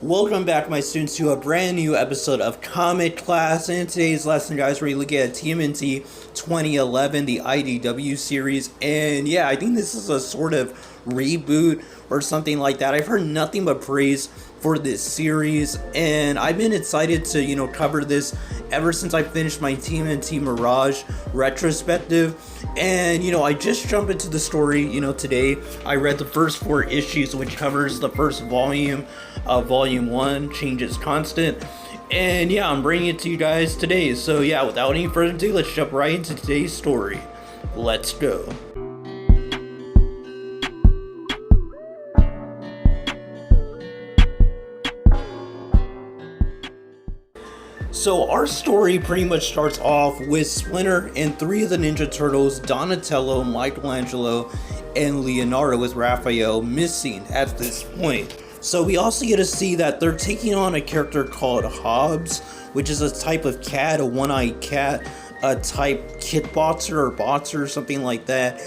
Welcome back, my students, to a brand new episode of Comic Class. In today's lesson, guys, we're looking at TMNT 2011, the IDW series. And yeah, I think this is a sort of reboot or something like that. I've heard nothing but praise for this series, and I've been excited to, cover this ever since I finished my TMNT Mirage retrospective. And, I just jumped into the story, today. I read the first 4 issues, which covers the first volume of Volume 1, Changes Constant. And yeah, I'm bringing it to you guys today. So yeah, without any further ado, let's jump right into today's story. Let's go. So our story pretty much starts off with Splinter and 3 of the Ninja Turtles, Donatello, Michelangelo, and Leonardo, with Raphael missing at this point. So we also get to see that they're taking on a character called Hobbs, which is a type of cat, a one-eyed cat, a type kickboxer or boxer or something like that.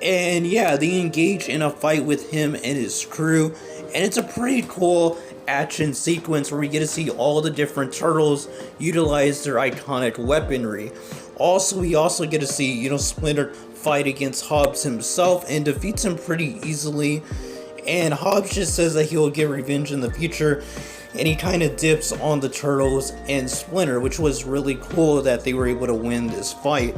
And yeah, they engage in a fight with him and his crew, and it's a pretty cool action sequence where we get to see all the different turtles utilize their iconic weaponry. We also get to see, Splinter fight against Hobbs himself and defeats him pretty easily. And Hobbs just says that he'll get revenge in the future, and he kind of dips on the Turtles and Splinter, which was really cool that they were able to win this fight.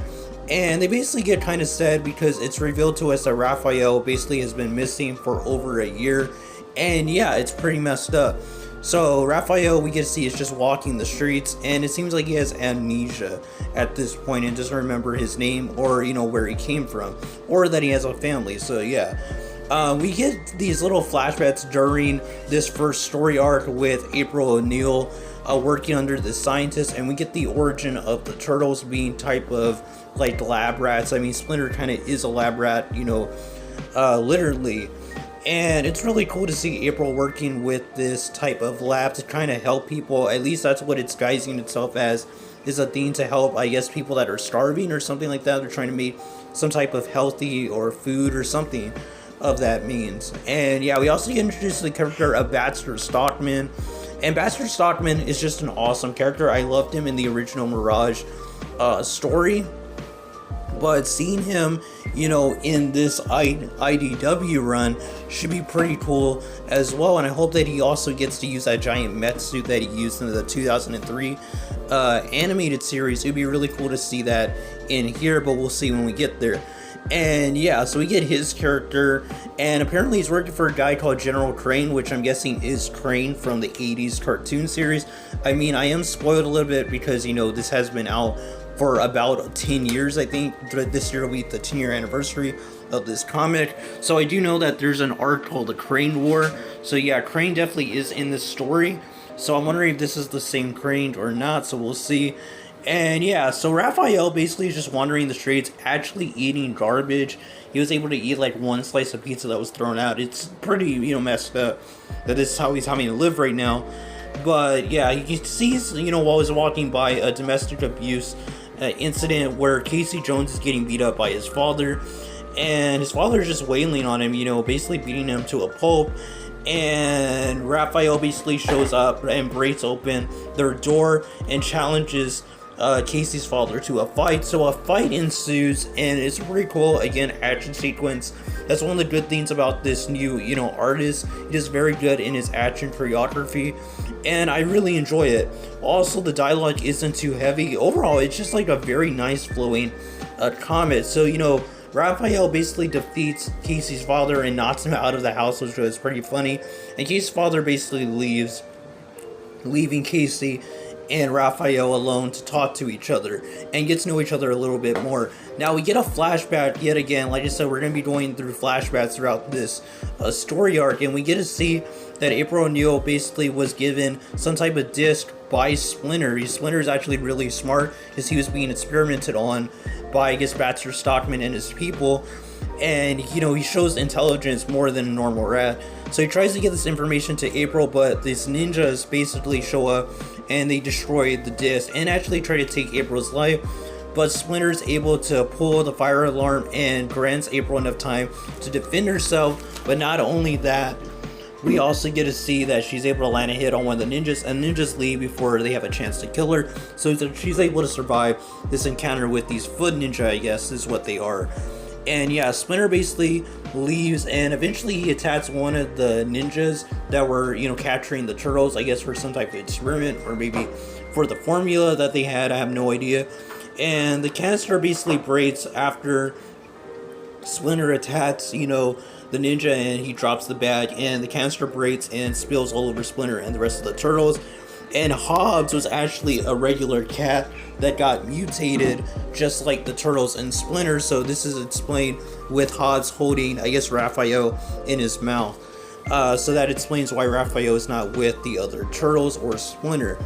And they basically get kind of sad because it's revealed to us that Raphael basically has been missing for over a year. And yeah, it's pretty messed up. So Raphael, we get to see, is just walking the streets, and it seems like he has amnesia at this point and doesn't remember his name or, where he came from, or that he has a family. So yeah. We get these little flashbacks during this first story arc with April O'Neil working under the scientist, and we get the origin of the turtles being type of like lab rats. I mean, Splinter kind of is a lab rat, literally. And it's really cool to see April working with this type of lab to kind of help people. At least that's what it's guising itself as, is a thing to help, I guess, people that are starving or something like that. They're trying to make some type of healthy or food or something of that means. And yeah, we also get introduced to the character of Baxter Stockman, and Baxter Stockman is just an awesome character. I loved him in the original Mirage story, but seeing him, in this IDW run should be pretty cool as well. And I hope that he also gets to use that giant mech suit that he used in the 2003 animated series. It'd be really cool to see that in here, but we'll see when we get there. And yeah, so we get his character, and apparently he's working for a guy called General Crane, which I'm guessing is Crane from the 80s cartoon series. I mean, I am spoiled a little bit because, this has been out for about 10 years, I think. This year will be the 10-year anniversary of this comic. So I do know that there's an arc called the Crane War. So yeah, Crane definitely is in this story. So I'm wondering if this is the same Crane or not, so we'll see. And yeah, so Raphael basically is just wandering the streets, actually eating garbage. He was able to eat like 1 slice of pizza that was thrown out. It's pretty, messed up that this is how he's having to live right now. But yeah, he sees, while he's walking by, a domestic abuse incident where Casey Jones is getting beat up by his father. And his father is just wailing on him, basically beating him to a pulp. And Raphael basically shows up and breaks open their door and challenges Casey's father to a fight. So a fight ensues, and it's pretty cool. Again, action sequence. That's one of the good things about this new, artist. He is very good in his action choreography, and I really enjoy it. Also, the dialogue isn't too heavy. Overall, it's just like a very nice flowing comic. So, Raphael basically defeats Casey's father and knocks him out of the house, which was pretty funny. And Casey's father basically leaves, leaving Casey and Raphael alone to talk to each other and get to know each other a little bit more. Now we get a flashback yet again. Like I said, we're going to be going through flashbacks throughout this story arc, and we get to see that April O'Neil basically was given some type of disc by Splinter. Splinter is actually really smart because he was being experimented on by, I guess, Baxter Stockman and his people. And, he shows intelligence more than a normal rat. So he tries to get this information to April, but these ninjas basically show up and they destroy the disc and actually try to take April's life. But Splinter's able to pull the fire alarm and grants April enough time to defend herself. But not only that, We also get to see that she's able to land a hit on one of the ninjas, and ninjas leave before they have a chance to kill her, so she's able to survive this encounter with these foot ninja, I guess is what they are. And yeah, Splinter basically leaves, and eventually he attacks one of the ninjas that were, capturing the turtles, I guess for some type of experiment, or maybe for the formula that they had, I have no idea. And the canister basically breaks after Splinter attacks, the ninja, and he drops the bag, and the canister breaks and spills all over Splinter and the rest of the turtles. And Hobbs was actually a regular cat that got mutated just like the turtles and Splinter, so this is explained with Hobbs holding, I guess, Raphael in his mouth. So that explains why Raphael is not with the other turtles or Splinter.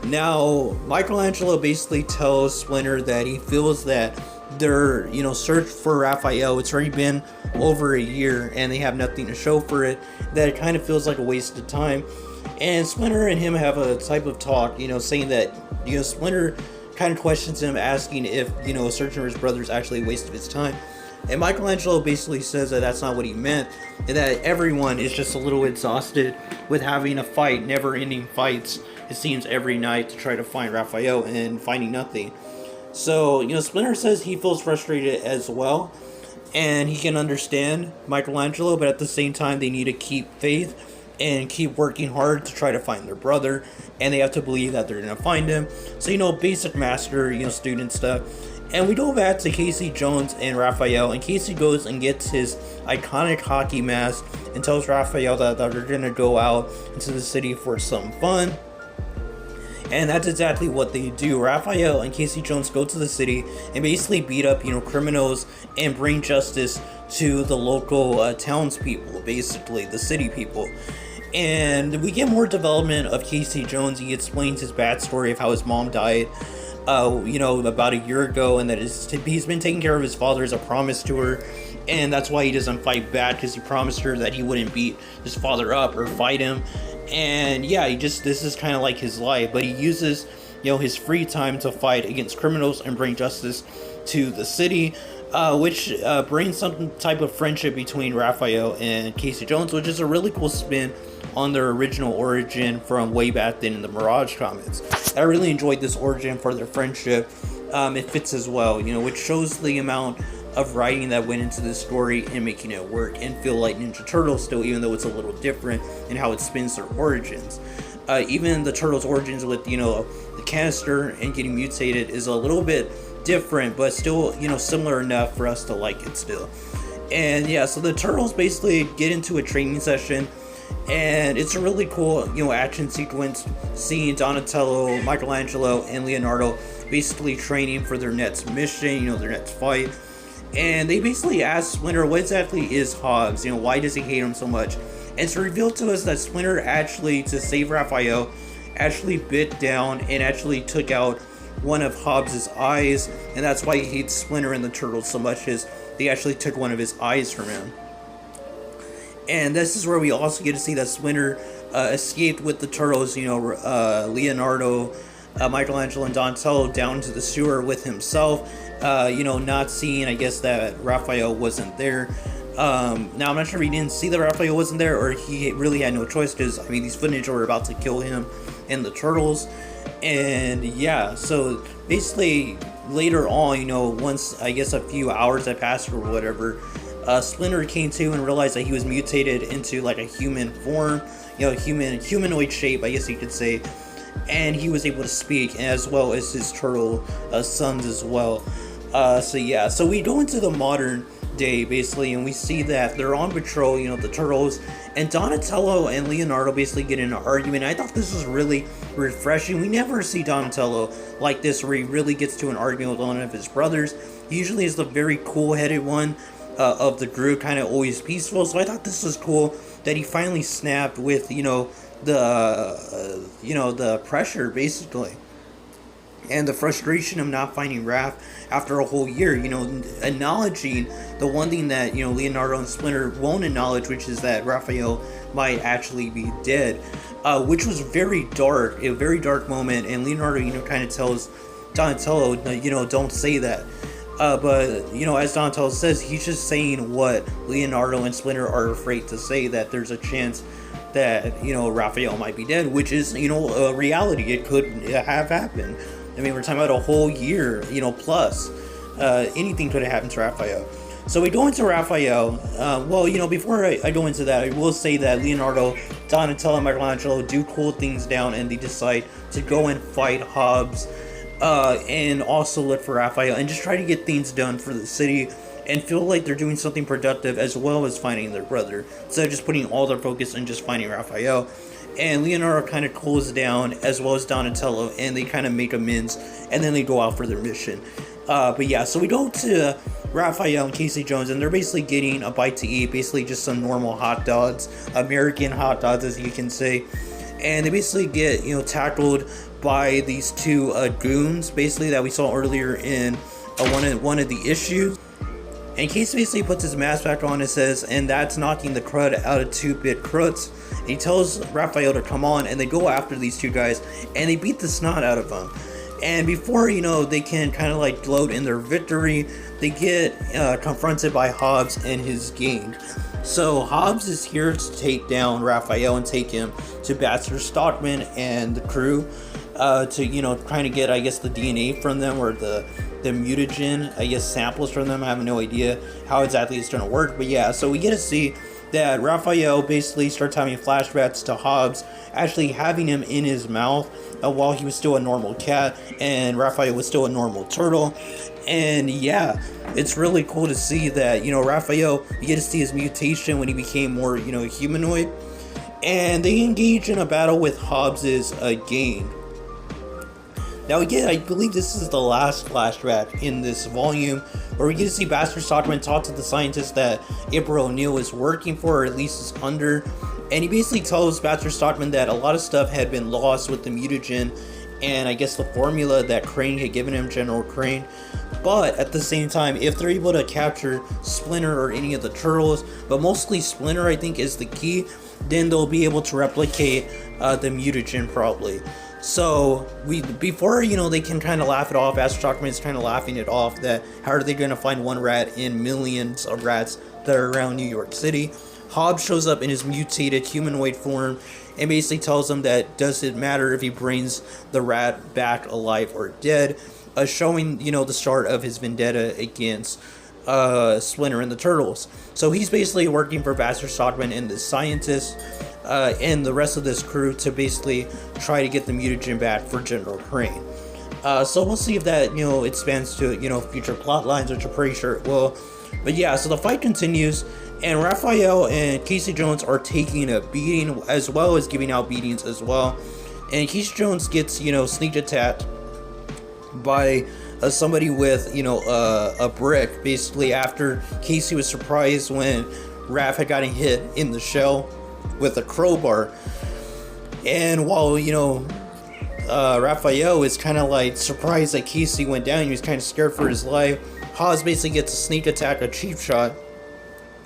Now, Michelangelo basically tells Splinter that he feels that their search for Raphael, it's already been over a year and they have nothing to show for it, that it kind of feels like a waste of time. And Splinter and him have a type of talk, saying that Splinter kind of questions him, asking if searching for his brother is actually a waste of his time. And Michelangelo basically says that that's not what he meant, and that everyone is just a little exhausted with having a fight, never-ending fights, it seems, every night to try to find Raphael and finding nothing. So, Splinter says he feels frustrated as well, and he can understand Michelangelo, but at the same time, they need to keep faith and keep working hard to try to find their brother, and they have to believe that they're going to find him. So, basic master, student stuff. And we go back to Casey Jones and Raphael, and Casey goes and gets his iconic hockey mask and tells Raphael that they're going to go out into the city for some fun. And that's exactly what they do. Raphael and Casey Jones go to the city and basically beat up, criminals and bring justice to the local townspeople, basically, the city people. And we get more development of Casey Jones. He explains his backstory of how his mom died, about a year ago, and that he's been taking care of his father as a promise to her. And that's why he doesn't fight back, because he promised her that he wouldn't beat his father up or fight him. And yeah, this is kind of like his life, but he uses, his free time to fight against criminals and bring justice to the city, which brings some type of friendship between Raphael and Casey Jones, which is a really cool spin on their original origin from way back then in the Mirage comics. I really enjoyed this origin for their friendship. It fits as well, which shows the amount of writing that went into this story and making it work and feel like Ninja Turtles still, even though it's a little different in how it spins their origins. Even the Turtles' origins with, the canister and getting mutated is a little bit different, but still, similar enough for us to like it still. And yeah, so the Turtles basically get into a training session, and it's a really cool, action sequence, seeing Donatello, Michelangelo, and Leonardo basically training for their next mission, their next fight. And they basically ask Splinter, what exactly is Hobbs? Why does he hate him so much? And it's revealed to us that Splinter actually, to save Raphael, actually bit down and actually took out one of Hobbs' eyes. And that's why he hates Splinter and the Turtles so much, is they actually took one of his eyes from him. And this is where we also get to see that Splinter escaped with the Turtles, Leonardo, Michelangelo, and Donatello down to the sewer with himself. Not seeing, I guess, that Raphael wasn't there. Now, I'm not sure if he didn't see that Raphael wasn't there, or he really had no choice, because, these footage were about to kill him and the Turtles. And, yeah, so, basically, later on, once, I guess, a few hours had passed or whatever, Splinter came to and realized that he was mutated into, like, a human form, humanoid shape, I guess you could say. And he was able to speak, as well as his turtle sons as well. So we go into the modern day, basically, and we see that they're on patrol, the Turtles, and Donatello and Leonardo basically get in an argument. I thought this was really refreshing. We never see Donatello like this, where he really gets to an argument with one of his brothers. He usually is the very cool-headed one of the group, kind of always peaceful, so I thought this was cool that he finally snapped with, the pressure, basically, and the frustration of not finding Raph after a whole year, acknowledging the one thing that, Leonardo and Splinter won't acknowledge, which is that Raphael might actually be dead, which was very dark, a very dark moment, and Leonardo, kind of tells Donatello, don't say that. But, as Donatello says, he's just saying what Leonardo and Splinter are afraid to say, that there's a chance that, Raphael might be dead, which is, a reality. It could have happened. I mean, we're talking about a whole year, plus. Anything could have happened to Raphael. So we go into Raphael. Before I go into that, I will say that Leonardo, Donatello, and Michelangelo do cool things down, and they decide to go and fight Hobbs, and also look for Raphael, and just try to get things done for the city, and feel like they're doing something productive as well as finding their brother, instead of just putting all their focus on just finding Raphael. And Leonardo kind of cools down, as well as Donatello, and they kind of make amends, and then they go out for their mission. So we go to Raphael and Casey Jones, and they're basically getting a bite to eat, basically just some normal hot dogs, American hot dogs, as you can say. And they basically get, tackled by these two goons, basically, that we saw earlier in one of the issues. And Casey basically puts his mask back on and says, and that's knocking the crud out of 2-bit crooks. And he tells Raphael to come on, and they go after these two guys, and they beat the snot out of them. And before, they can kind of like gloat in their victory, they get confronted by Hobbs and his gang. So Hobbs is here to take down Raphael and take him to Baxter Stockman and the crew, to, kind of get, I guess, the DNA from them, or the mutagen, I guess, samples from them. I have no idea how exactly it's going to work. But yeah, so we get to see that Raphael basically starts having flashbacks to Hobbs actually having him in his mouth while he was still a normal cat, and Raphael was still a normal turtle. And yeah, it's really cool to see that, Raphael, you get to see his mutation when he became more, humanoid. And they engage in a battle with Hobbs's gang. Now again, I believe this is the last flashback in this volume, where we get to see Baxter Stockman talk to the scientist that April O'Neil is working for, or at least is under. And he basically tells Baxter Stockman that a lot of stuff had been lost with the mutagen, and I guess the formula that Crane had given him, General Crane. But at the same time, if they're able to capture Splinter or any of the turtles, but mostly Splinter, I think, is the key, then they'll be able to replicate the mutagen probably. So before they can kind of laugh it off, Baxter Stockman is kind of laughing it off, that how are they going to find one rat in millions of rats that are around New York City. Hobbs shows up in his mutated humanoid form and basically tells him that doesn't matter if he brings the rat back alive or dead, showing the start of his vendetta against Splinter and the Turtles. So he's basically working for Baxter Stockman and the scientists and the rest of this crew to basically try to get the mutagen back for General Crane. So we'll see if that expands to future plot lines, which I'm pretty sure it will. But yeah, so the fight continues, and Raphael and Casey Jones are taking a beating, as well as giving out beatings as well. And Casey Jones gets sneak attacked by somebody with a brick, basically, after Casey was surprised when Raph had gotten hit in the shell with a crowbar. And while Raphael is kind of like surprised that Casey went down, he was kind of scared for his life. Haas basically gets a sneak attack, a cheap shot,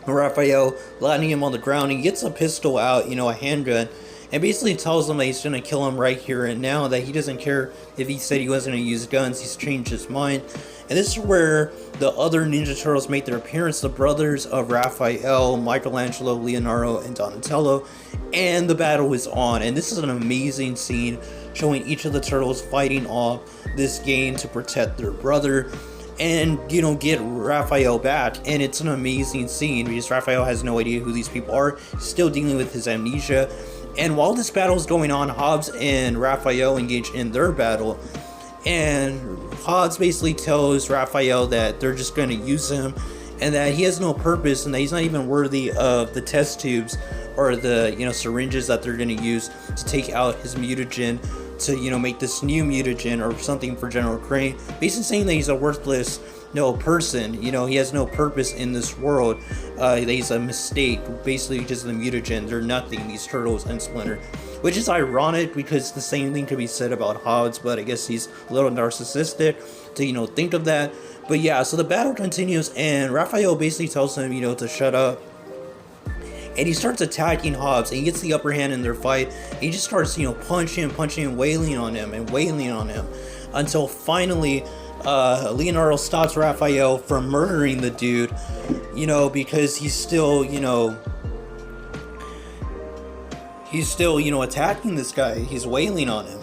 Raphael, landing him on the ground. He gets a pistol out, a handgun, and basically tells him that he's going to kill him right here and now, that he doesn't care if he said he wasn't going to use guns, he's changed his mind. And this is where the other Ninja Turtles make their appearance, the brothers of Raphael, Michelangelo, Leonardo, and Donatello, and the battle is on. And this is an amazing scene showing each of the turtles fighting off this game to protect their brother and get Raphael back. And it's an amazing scene because Raphael has no idea who these people are. He's still dealing with his amnesia. And while this battle is going on, Hobbs and Raphael engage in their battle, and Hobbs basically tells Raphael that they're just going to use him, and that he has no purpose, and that he's not even worthy of the test tubes or the syringes that they're going to use to take out his mutagen to make this new mutagen or something for General Crane. Basically saying that he's a worthless person. He has no purpose in this world. That he's a mistake. Basically just the mutagen. They're nothing, these turtles and Splinter. Which is ironic because the same thing could be said about Hobbs, but I guess he's a little narcissistic to think of that. But yeah, so the battle continues, and Raphael basically tells him to shut up. And he starts attacking Hobbs, and he gets the upper hand in their fight. He just starts, punching, and wailing on him, until finally, Leonardo stops Raphael from murdering the dude, he's still, attacking this guy. He's wailing on him.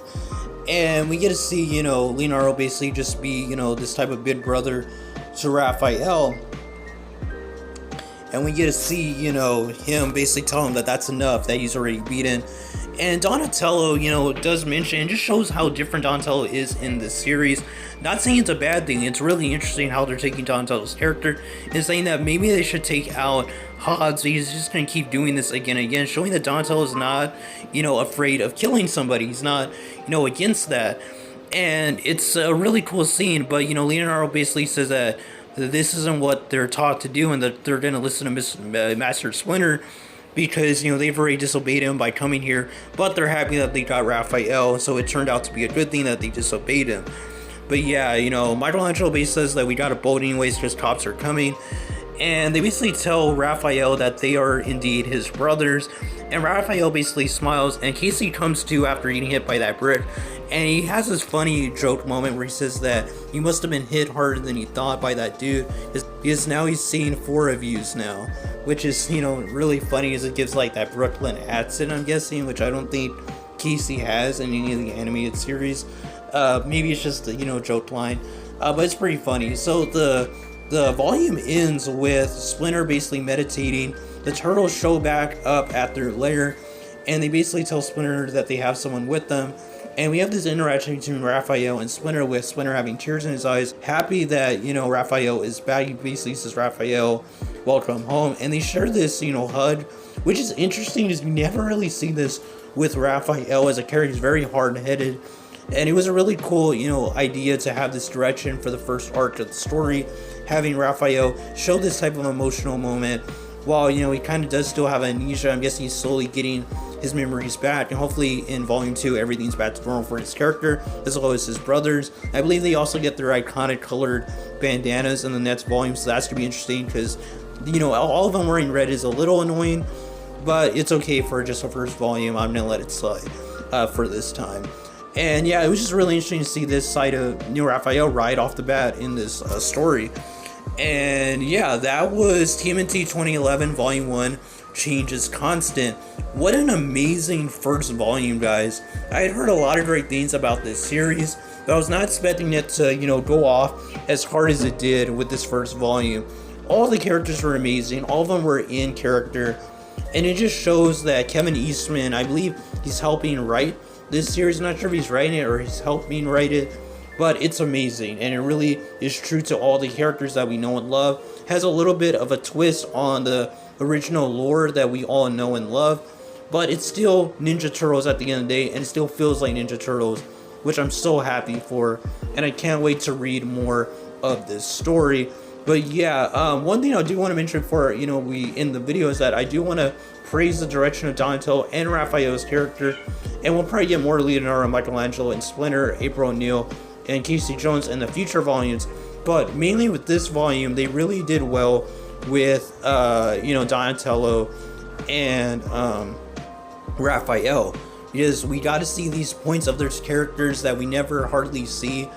And we get to see, Leonardo basically just be, this type of big brother to Raphael. And we get to see, him basically tell him that that's enough, that he's already beaten. And Donatello, does mention, and just shows how different Donatello is in this series. Not saying it's a bad thing, it's really interesting how they're taking Donatello's character and saying that maybe they should take out Hods. He's just going to keep doing this again and again, showing that Donatello is not, afraid of killing somebody. He's not, against that. And it's a really cool scene, but, Leonardo basically says that this isn't what they're taught to do and that they're going to listen to Master Splinter, because, they've already disobeyed him by coming here, but they're happy that they got Raphael, so it turned out to be a good thing that they disobeyed him. But yeah, Michelangelo basically says that we got a boat anyways because cops are coming, and they basically tell Raphael that they are indeed his brothers, and Raphael basically smiles, and Casey comes to after getting hit by that brick, and he has this funny joke moment where he says that he must have been hit harder than he thought by that dude, because now he's seeing 4 of yous now, which is, really funny as it gives like that Brooklyn accent, I'm guessing, which I don't think Casey has in any of the animated series. Maybe it's just a, joke line, but it's pretty funny. So the volume ends with Splinter basically meditating. The turtles show back up at their lair, and they basically tell Splinter that they have someone with them. And we have this interaction between Raphael and Splinter, with Splinter having tears in his eyes, happy that, Raphael is back. He basically says, Raphael, welcome home. And they share this, hug, which is interesting because we never really see this with Raphael as a character. He's very hard-headed. And it was a really cool, idea to have this direction for the first arc of the story, having Raphael show this type of emotional moment while, he kind of does still have amnesia. I'm guessing he's slowly getting his memories back, and hopefully in volume 2 everything's back to normal for his character as well as his brothers. I believe they also get their iconic colored bandanas in the next volume, so that's to be interesting because, all of them wearing red is a little annoying, but it's okay for just the first volume. I'm gonna let it slide for this time. And yeah, it was just really interesting to see this side of Raphael right off the bat in this story. And yeah, that was TMNT 2011 Volume 1, Change is Constant. What an amazing first volume, guys. I had heard a lot of great things about this series, but I was not expecting it to, go off as hard as it did with this first volume. All the characters were amazing. All of them were in character. And it just shows that Kevin Eastman, I believe he's helping write this series. I'm not sure if he's writing it or he's helping write it, but it's amazing, and it really is true to all the characters that we know and love. Has a little bit of a twist on the original lore that we all know and love, but it's still Ninja Turtles at the end of the day, and it still feels like Ninja Turtles, which I'm so happy for, and I can't wait to read more of this story. But yeah, one thing I do want to mention for, we in the video is that I do want to praise the direction of Donatello and Raphael's character, and we'll probably get more Leonardo, Michelangelo, and Splinter, April O'Neil, and Casey Jones in the future volumes. But mainly with this volume, they really did well with, Donatello and Raphael, because we got to see these points of their characters that we never hardly see.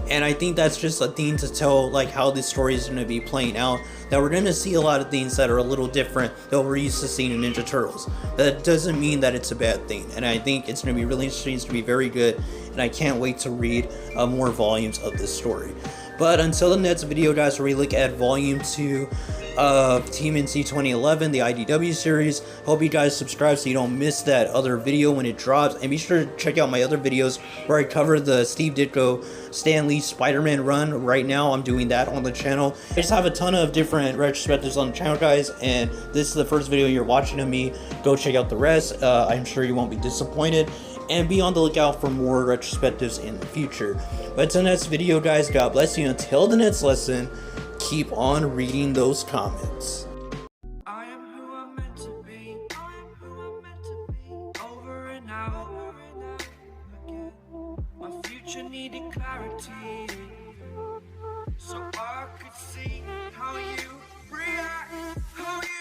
And I think that's just a thing to tell, like, how this story is going to be playing out, that we're going to see a lot of things that are a little different that we're used to seeing in Ninja Turtles. That doesn't mean that it's a bad thing, and I think it's going to be really interesting. It's going to be very good, and I can't wait to read more volumes of this story. But until the next video, guys, where we look at Volume 2 of TMNT 2011, the IDW series. Hope you guys subscribe so you don't miss that other video when it drops. And be sure to check out my other videos where I cover the Steve Ditko Stan Lee Spider-Man run. Right now, I'm doing that on the channel. I just have a ton of different retrospectives on the channel, guys. And this is the first video you're watching of me. Go check out the rest. I'm sure you won't be disappointed. And be on the lookout for more retrospectives in the future. But until the next video, guys, God bless you. Until the next lesson, keep on reading those comments. I am who I'm meant to be. Over and out again. My future needed clarity, so I could see how you react, how you